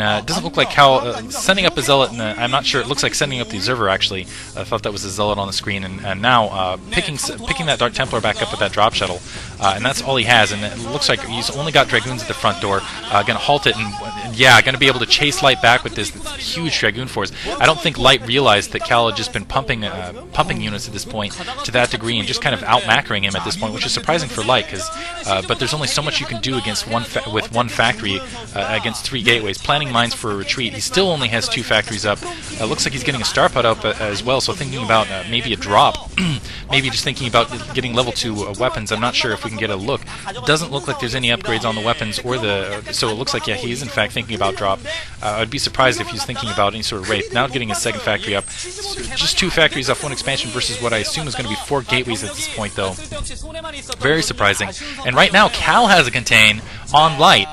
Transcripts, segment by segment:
And it doesn't look like Kal sending up a zealot, I'm not sure, it looks like sending up the observer actually. I thought that was a zealot on the screen, and now picking that Dark Templar back up with that drop shuttle, and that's all he has, and it looks like he's only got Dragoons at the front door, gonna halt it, and yeah, gonna be able to chase Light back with this huge Dragoon force. I don't think Light realized that Kal had just been pumping units at this point to that degree, and just kind of out-macroing him at this point, which is surprising for Light, but there's only so much you can do against with one factory against 3 gateways. Planning mines for a retreat. He still only has 2 factories up. Looks like he's getting a star pod up as well, so thinking about maybe a drop. Maybe just thinking about getting level 2 weapons. I'm not sure if we can get a look. It doesn't look like there's any upgrades on the weapons or so it looks like, yeah, he is in fact thinking about drop. I'd be surprised if he's thinking about any sort of Wraith. Now getting his 2nd factory up. Just 2 factories off 1 expansion versus what I assume is going to be 4 gateways at this point, though. Very surprising. And right now, Kal has a contain on Light.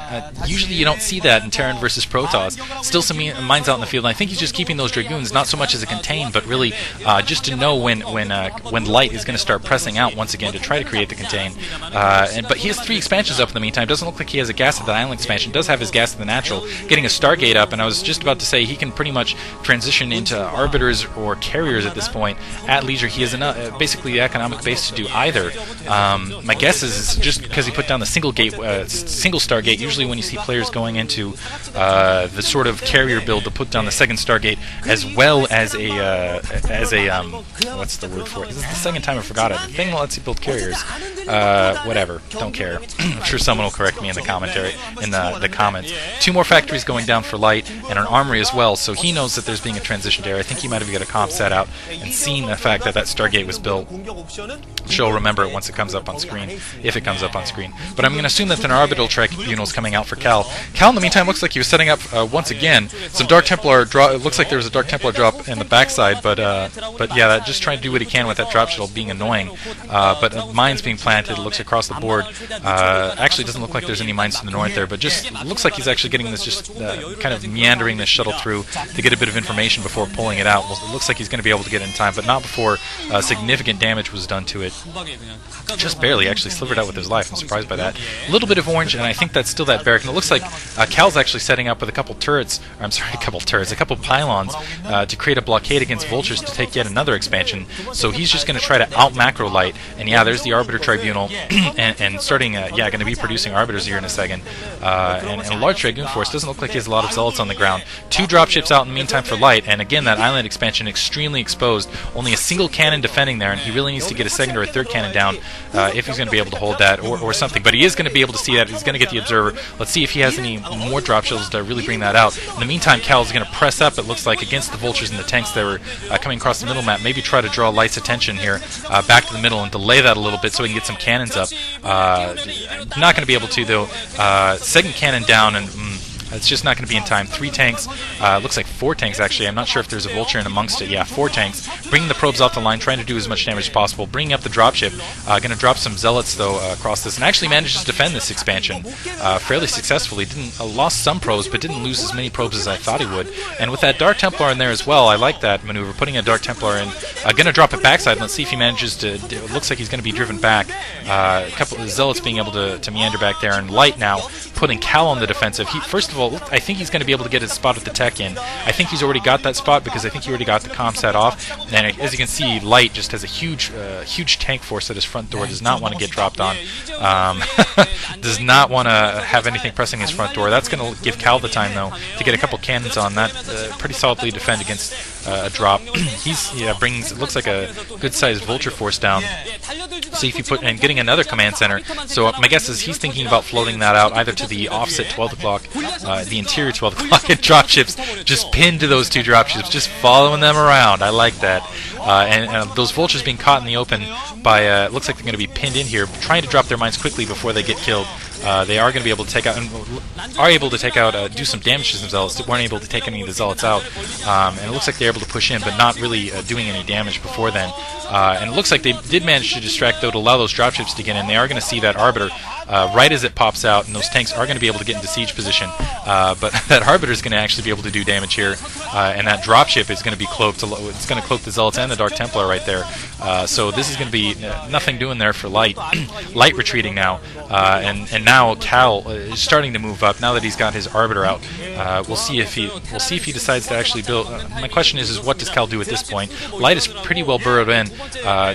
Usually you don't see that in Terran versus Protoss. Still some mines out in the field, and I think he's just keeping those Dragoons, not so much as a contain, but really just to know when Light is going to start pressing out once again to try to create the contain. But he has 3 expansions up in the meantime. Doesn't look like he has a gas at the island expansion. Does have his gas at the natural. Getting a Stargate up, and I was just about to say he can pretty much transition into arbiters or carriers at this point at leisure. He has basically the economic base to do either. My guess is just because he put down the single Stargate. Usually when you see players going into the sort of carrier build to put down the 2nd Stargate as well as a what's the word for it? This is the 2nd time I forgot it. The thing that lets you build carriers. Whatever. Don't care. I'm sure someone will correct me in the commentary, in the comments. 2 more factories going down for Light and an armory as well, so he knows that there's being a transition there. I think he might have got a comp set out and seen the fact that Stargate was built. She'll remember it once it comes up on screen, if it comes up on screen. But I'm going to assume that an orbital tribunal is coming out for Kal. Kal, in the meantime, looks like he was setting up once again some Dark Templar drop. It looks like there was a Dark Templar drop in the backside, but yeah, just trying to do what he can with that drop shuttle being annoying. But mines being planted. It looks across the board. Actually, doesn't look like there's any mines to the north there, but just looks like he's actually getting this kind of meandering this shuttle through to get a bit of information before pulling it out. Well, it looks like he's going to be able to get it in time, but not before significant damage was done to it. Just barely, actually slivered out with his life. I'm surprised by that. A little bit of orange, and I think that's still that barrack. And it looks like Kal's actually setting up with a couple pylons to create a blockade against vultures to take yet another expansion. So he's just going to try to out-macro Light. And yeah, there's the Arbiter Tribunal, and starting, going to be producing Arbiters here in a second. And a large Dragoon force. Doesn't look like he has a lot of Zealots on the ground. 2 dropships out in the meantime for Light, and again, that island expansion extremely exposed. Only a single cannon defending there, and he really needs to get a 2nd or a 3rd cannon down if he's going to be able to hold that, or something. But he is going to be able to see that. He's going to get the Observer. Let's see if he has any more drop shells to really bring that out. In the meantime, Kal is going to press up, it looks like, against the vultures and the tanks that were coming across the middle map. Maybe try to draw Light's attention here back to the middle and delay that a little bit so he can get some cannons up. Not going to be able to, though. 2nd cannon down, and it's just not going to be in time. 3 tanks, looks like 4 tanks actually. I'm not sure if there's a vulture in amongst it. Yeah, 4 tanks. Bringing the probes off the line, trying to do as much damage as possible. Bringing up the dropship. Going to drop some zealots though across this, and actually manages to defend this expansion fairly successfully. Lost some probes, but didn't lose as many probes as I thought he would. And with that Dark Templar in there as well, I like that maneuver. Putting a Dark Templar in. Going to drop it backside. Let's see if he manages to. It looks like he's going to be driven back. A couple of zealots being able to meander back there, and Light now putting Kal on the defensive. First of all, I think he's going to be able to get his spot at the tech in. I think he's already got that spot because I think he already got the comp set off. And as you can see, Light just has a huge tank force at his front door. Does not want to get dropped on. Does not want to have anything pressing his front door. That's going to give Kal the time though to get a couple cannons on that. Pretty solidly defend against a drop. Brings, it looks like a good-sized vulture force down. See if you put, and getting another command center. So my guess is he's thinking about floating that out either to the offset 12 o'clock, the interior 12 o'clock, and dropships just pinned to those 2 dropships, just following them around. I like that. And those vultures being caught in the open by, looks like they're going to be pinned in here, trying to drop their mines quickly before they get killed. They are going to be able to take out, and are able to take out, do some damage to some zealots. They weren't able to take any of the zealots out, and it looks like they're able to push in, but not really doing any damage before then. And it looks like they did manage to distract, though, to allow those dropships to get in. They are going to see that Arbiter right as it pops out, and those tanks are going to be able to get into siege position. But that Arbiter is going to actually be able to do damage here, and that dropship is going to be cloaked. It's going to cloak the Zealots and the Dark Templar right there. So this is going to be nothing doing there for Light. Light retreating now, and now Kal is starting to move up now that he's got his Arbiter out. We'll see if he decides to actually build. My question is what does Kal do at this point? Light is pretty well burrowed in.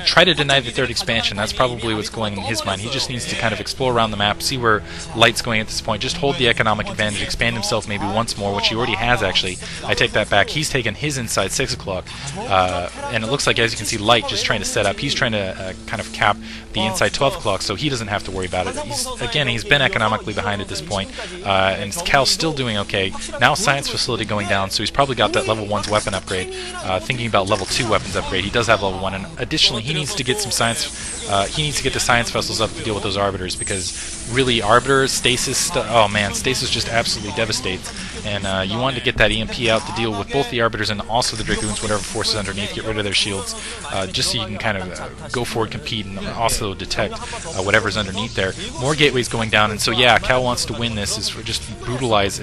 Try to deny the third expansion. That's probably what's going in his mind. He just needs to kind of explore around the map, see where Light's going at this point. Just hold the economic advantage, expand himself maybe once more, which he already has actually. I take that back. He's taken his inside 6 o'clock, and it looks like, as you can see, Light just trying to set up. He's trying to kind of cap the inside 12 o'clock, so he doesn't have to worry about it. He's been economically behind at this point, and Kal's still doing okay. Now Science Facility going down, so he's probably got that level 1's weapon upgrade. Thinking about level 2 weapons upgrade, he does have level 1, and additionally he needs to get some science. He needs to get the science vessels up to deal with those arbiters, because really arbiters, stasis, oh man, stasis just absolutely devastates. And you want to get that EMP out to deal with both the arbiters and also the dragoons, whatever forces underneath, get rid of their shields, just so you can kind of go forward, compete, and also detect whatever's underneath there. More gateways going down, and so yeah, Kal wants to win this, is just brutalize,